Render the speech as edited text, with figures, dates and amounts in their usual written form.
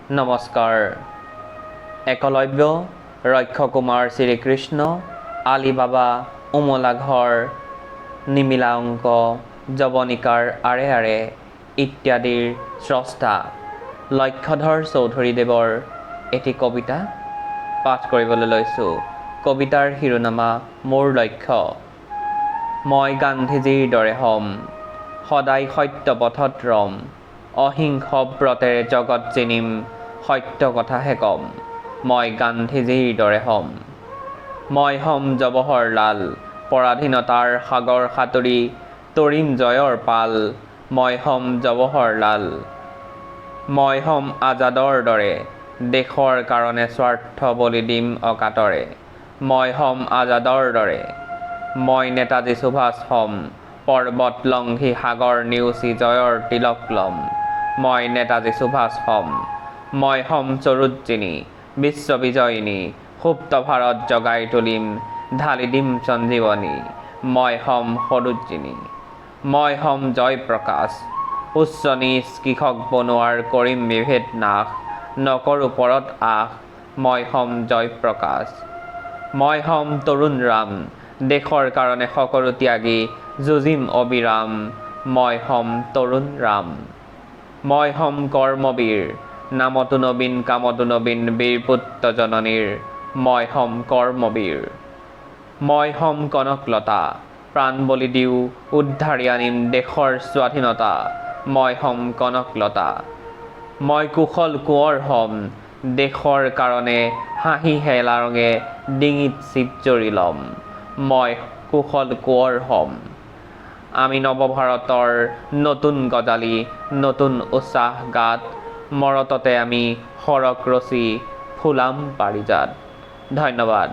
নমস্কাৰ। একলব্য ৰক্ষ কুমাৰ শ্ৰীকৃষ্ণ আলি বাবা উমলা ঘৰ নিমিলা অংক জৱনিকাৰ আৰে আৰে ইত্যাদিৰ স্ৰষ্টা লক্ষ্যধৰ চৌধুৰীদেৱৰ এটি কবিতা পাঠ কৰিবলৈ লৈছোঁ। কবিতাৰ শিৰোনামা মোৰ লক্ষ্য। মই গান্ধীজীৰ দৰে হ'ম, সদায় সত্য পথত ৰম, অহিংস ব্ৰতেৰে জগত চিনিম, সত্য কথাহে কম। মই গান্ধীজীৰ দৰে হ'ম। মই হ'ম জৱাহৰলাল, পৰাধীনতাৰ সাগৰ সাঁতুৰি তৰিম জয়ৰ পাল। মই হ'ম জৱাহৰলাল। মই হ'ম আজাদৰ দৰে, দেশৰ কাৰণে স্বাৰ্থ বলি দিম অকাতৰে। মই হ'ম আজাদৰ দৰে। মই নেতাজী সুভাষ হ'ম, পৰ্বত লংঘি সাগৰ নেওচি জয়ৰ তিলক ল'ম। মই নেতাজী সুভাষ হ'ম। মই হ'ম স্বৰোজিনী, বিশ্ববিজয়িনী, সুপ্ত ভাৰত জগাই তুলিম, ঢালি দিম সঞ্জীৱনী। মই হ'ম সৰোজিনী। মই হ'ম জয়প্ৰকাশ, উচ্চ নীচ কৃষক বনুৱাৰ কৰিম বিভেদ নাশ, নকৰোঁ পৰত আশ। মই হ'ম জয়প্ৰকাশ। মই হ'ম তৰুণ ৰাম, দেশৰ কাৰণে সকলো ত্যাগী যুঁজিম অবিৰাম। মই হ'ম তৰুণ ৰাম। মই হ'ম কৰ্মবীৰ, নামতো নবীন কামতো নবীন বীৰপুত্ৰ জননীৰ। মই হ'ম কৰ্মবীৰ। মই হ'ম কনকলতা, প্ৰাণ বলি দিওঁ উদ্ধাৰি আনিম দেশৰ স্বাধীনতা। মই হ'ম কনকলতা। মই কুশল কোঁৱৰ হ'ম, দেশৰ কাৰণে হাঁহি হেলা ৰঙে ডিঙিত চিপ জৰি ল'ম। মই কুশল কোঁৱৰ হ'ম। আমি নৱভাৰতৰ নতুন গজালি, নতুন উৎসাহ গাত, মৰততে আমি সৰগ ৰচি ফুলাম পাৰিজাত। ধন্যবাদ।